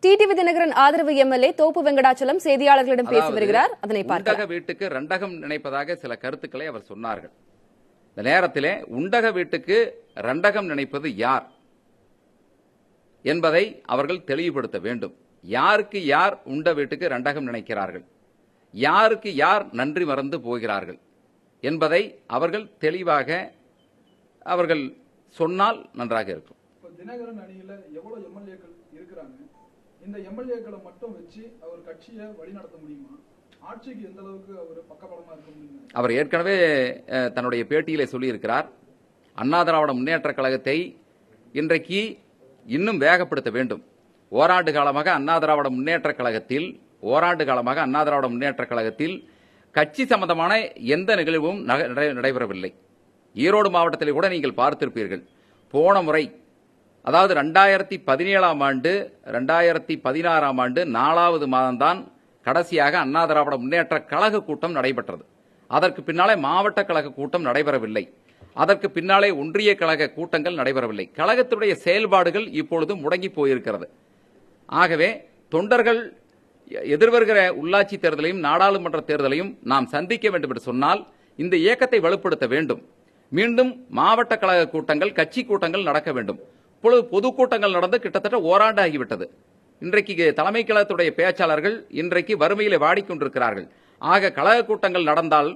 TTV Dinakaran ஆதரவு MLA தோப்பு வெங்கடாச்சலம் செய்தியாளர்களிடம் பேசி வருகிறார். அதனை பார்க்கலாம். வீட்டுக்கு ரண்டகம் நினைப்பதாக சில கருத்துக்களை அவர் சொன்னார்கள். இந்த நேரத்திலே உண்டக வீட்டுக்கு ரண்டகம் நினைப்பது யார் என்பதை அவர்கள் தெளிவுபடுத்த வேண்டும். யாருக்கு யார் உண்ட வீட்டுக்கு ரண்டகம் நினைக்கிறார்கள், யாருக்கு யார் நன்றி மறந்து போகிறார்கள் என்பதை அவர்கள் தெளிவாக அவர்கள் சொன்னால் நன்றாக இருக்கும். தினகரன் அணியில எவ்வளவு எம்எல்ஏக்கள் இருக்கிறாங்க, இந்த எம்எல்ஏக்களை மட்டும் வச்சு அவர் கட்சியை வழிநடத்த முடியுமா? ஆட்சிக்கு எந்த அளவுக்கு அவர் பக்கபலமா இருக்க முடியும்? அவர் ஏற்கனவே தன்னுடைய பேட்டியிலே சொல்லியிருக்கிறார், அண்ணா திராவிட முன்னேற்ற கழகத்தை இன்றைக்கு இன்னும் வேகப்படுத்த வேண்டும். ஓராண்டு காலமாக அண்ணா திராவிட முன்னேற்ற கழகத்தில் கட்சி சம்பந்தமான எந்த நிகழ்வும் நடைபெறவில்லை. ஈரோடு மாவட்டத்தில் கூட நீங்கள் பார்த்திருப்பீர்கள். போன முறை, அதாவது 2017ஆம் ஆண்டு 2016ஆம் ஆண்டு 4வது மாதம்தான் கடைசியாக அண்ணா திராவிட முன்னேற்ற கழக கூட்டம் நடைபெற்றது. அதற்கு பின்னாலே மாவட்ட கழக கூட்டம் நடைபெறவில்லை. அதற்கு பின்னாலே ஒன்றிய கழக கூட்டங்கள் நடைபெறவில்லை. கழகத்துடைய செயல்பாடுகள் இப்பொழுது முடங்கி போயிருக்கிறது. ஆகவே தொண்டர்கள் எதிர்வருகிற உள்ளாட்சி தேர்தலையும் நாடாளுமன்ற தேர்தலையும் நாம் சந்திக்க வேண்டும் என்று சொன்னால் இந்த இயக்கத்தை வலுப்படுத்த வேண்டும். மீண்டும் மாவட்ட கழக கூட்டங்கள், கட்சி கூட்டங்கள் நடக்க வேண்டும். இப்பொழுது பொதுக்கூட்டங்கள் நடந்து கிட்டத்தட்ட ஓராண்டு ஆகிவிட்டது. இன்றைக்கு தலைமை கழகத்துடைய பேச்சாளர்கள் இன்றைக்கு வறுமையிலே வாடிக்கொண்டிருக்கிறார்கள். ஆக கழக கூட்டங்கள் நடந்தால்,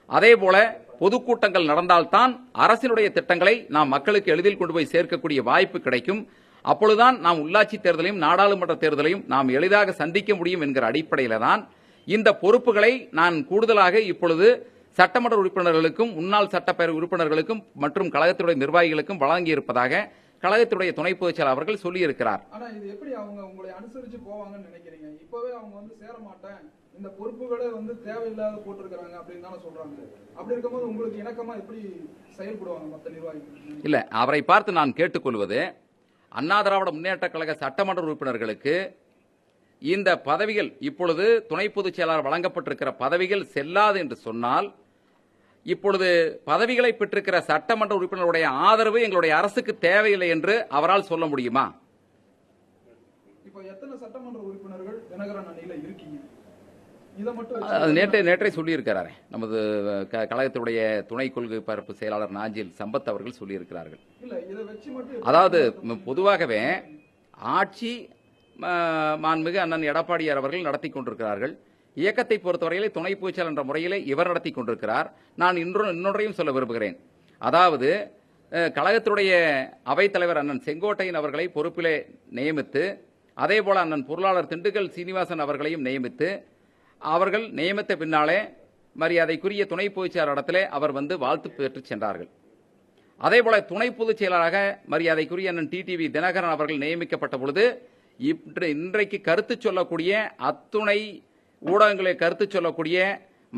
அதே போல பொதுக்கூட்டங்கள் நடந்தால்தான் அரசினுடைய திட்டங்களை நாம் மக்களுக்கு எளிதில் கொண்டு போய் சேர்க்கக்கூடிய வாய்ப்பு கிடைக்கும். அப்பொழுதுதான் நாம் உள்ளாட்சி தேர்தலையும் நாடாளுமன்ற தேர்தலையும் நாம் எளிதாக சந்திக்க முடியும் என்கிற அடிப்படையில தான் இந்த பொறுப்புகளை நான் கூடுதலாக இப்பொழுது சட்டமன்ற உறுப்பினர்களுக்கும் முன்னாள் சட்டப்பேரவை உறுப்பினர்களுக்கும் மற்றும் கழகத்துடைய நிர்வாகிகளுக்கும் வழங்கியிருப்பதாக கழகத்துடைய துணை பொதுச் செயலாளர் அவர்கள் சொல்லியிருக்கிறார். ஆனா இது எப்படி அவங்க உங்களை அனுசரிச்சு போவாங்கன்னு நினைக்கிறீங்க? இப்பவே அவங்க சேர மாட்டேன், இந்த பொறுப்புகளை தேவையில்லாத போட்டிருக்கிறாங்க அப்படின்னு தானே சொல்றாங்க. அப்படி இருக்கும்போது உங்களுக்கு இணக்கமா எப்படி செயல்படுவாங்க மற்ற நிர்வாகிகள்? இல்ல, அவரை பார்த்து நான் கேட்டுக்கொள்வது, அண்ணா திராவிட முன்னேற்ற கழக சட்டமன்ற உறுப்பினர்களுக்கு இந்த பதவிகள், இப்பொழுது துணை பொதுச் செயலாளர் வழங்கப்பட்டிருக்கிற பதவிகள் செல்லாது என்று சொன்னால், இப்பொழுது பதவிகளை பெற்றிருக்கிற சட்டமன்ற உறுப்பினருடைய ஆதரவு எங்களுடைய அரசுக்கு தேவையில்லை என்று அவரால் சொல்ல முடியுமா? இப்போ எத்தனை சட்டமன்ற உறுப்பினர்கள் தினகரன் அணியில இருக்கீங்க? நேற்றே சொல்லியிருக்கிறாரே, நமது கழகத்துடைய துணை கொள்கை பரப்பு செயலாளர் நாஞ்சில் சம்பத் அவர்கள் சொல்லியிருக்கிறார்கள். அதாவது பொதுவாகவே ஆட்சி மாண்புமிகு அண்ணன் எடப்பாடியார் அவர்கள் நடத்தி கொண்டிருக்கிறார்கள். இயக்கத்தை பொறுத்தவரையிலே துணை பொதுச்செயலாளர் என்ற முறையிலே இவர் நடத்தி கொண்டிருக்கிறார். நான் இன்னொன்றையும் சொல்ல விரும்புகிறேன். அதாவது கழகத்துடைய அவைத்தலைவர் அண்ணன் செங்கோட்டையன் அவர்களை பொறுப்பிலே நியமித்து, அதே போல அண்ணன் பொருளாளர் திண்டுக்கல் சீனிவாசன் அவர்களையும் நியமித்து, அவர்கள் நியமித்த பின்னாலே மரியாதைக்குரிய துணை பொதுச் செயலாளரிடத்திலே அவர் வாழ்த்து பெற்று சென்றார்கள். அதே போல துணை பொதுச் செயலாளராக மரியாதைக்குரிய அண்ணன் டிடிவி தினகரன் அவர்கள் நியமிக்கப்பட்ட பொழுது இன்றைக்கு கருத்து சொல்லக்கூடிய அத்துணை ஊடகங்களை கருத்து சொல்லக்கூடிய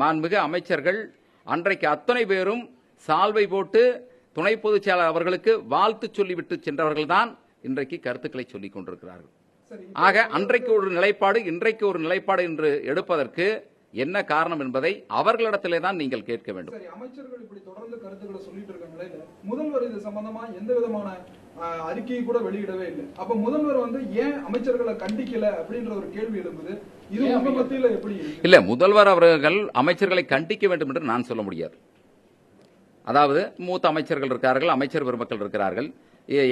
மாண்புமிகு அமைச்சர்கள் அன்றைக்கு அத்தனை பேரும் சால்வை போட்டு துணை பொதுச் செயலாளர் அவர்களுக்கு வாழ்த்து சொல்லிவிட்டு சென்றவர்கள் தான் இன்றைக்கு கருத்துக்களை சொல்லிக் கொண்டிருக்கிறார்கள். ஆக அன்றைக்கு ஒரு நிலைப்பாடு, இன்றைக்கு ஒரு நிலைப்பாடு என்று எடுப்பதற்கு என்ன காரணம் என்பதை அவர்களிடத்திலே தான் நீங்கள் கேட்க வேண்டும். அமைச்சர்கள் இப்படி தொடர்ந்து கருத்துக்களை சொல்லிட்டு இருக்காங்களே, முதல்வர் இது சம்பந்தமா எந்த விதமான அறிக்கையை கூட வெளியிடவே இல்லை. அப்ப முதல்வர் ஏன் அமைச்சர்களை கண்டிக்கல அப்படின்ற ஒரு கேள்வி எழுப்புது. இது உங்க மத்தியில எப்படி? இல்ல, முதல்வர் அவர்கள் அமைச்சர்களை கண்டிக்க வேண்டும் என்று நான் சொல்ல முடியாது. அதாவது மூத்த அமைச்சர்கள் இருக்கிறார்கள், அமைச்சர் பெருமக்கள் இருக்கிறார்கள்.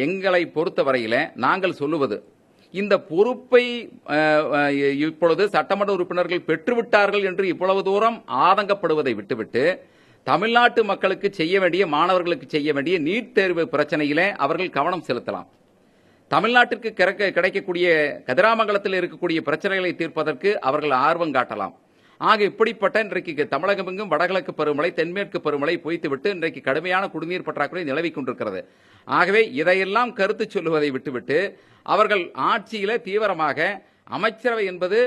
எங்களை பொறுத்தவரையில நாங்கள் சொல்லுவது, இந்த பொறுப்பை இப்பொழுது சட்டமன்ற உறுப்பினர்கள் பெற்றுவிட்டார்கள் என்று இவ்வளவு தூரம் ஆதங்கப்படுவதை விட்டுவிட்டு, தமிழ்நாட்டு மக்களுக்கு செய்ய வேண்டிய, மாணவர்களுக்கு செய்ய வேண்டிய நீட் தேர்வு பிரச்சனையிலே அவர்கள் கவனம் செலுத்தலாம். தமிழ்நாட்டிற்கு கிடைக்கக்கூடிய கதிராமங்கலத்தில் இருக்கக்கூடிய பிரச்சனைகளை தீர்ப்பதற்கு அவர்கள் ஆர்வம் காட்டலாம். ஆக இப்படிப்பட்ட இன்றைக்கு தமிழகமெங்கும் வடகிழக்கு பருவமழை, தென்மேற்கு பருவமழை பொய்த்துவிட்டு இன்றைக்கு கடுமையான குடிநீர் பற்றாக்குறை நிலவிக் கொண்டிருக்கிறது. ஆகவே இதையெல்லாம் கருத்து சொல்லுவதை விட்டுவிட்டு அவர்கள் ஆட்சியில தீவிரமாக, அமைச்சரவை என்பது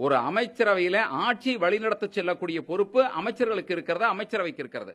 ஒரு அமைச்சரவையில ஆட்சி வழிநடத்த செல்லக்கூடிய பொறுப்பு அமைச்சர்களுக்கு இருக்கிறது, அமைச்சரவைக்கு இருக்கிறது.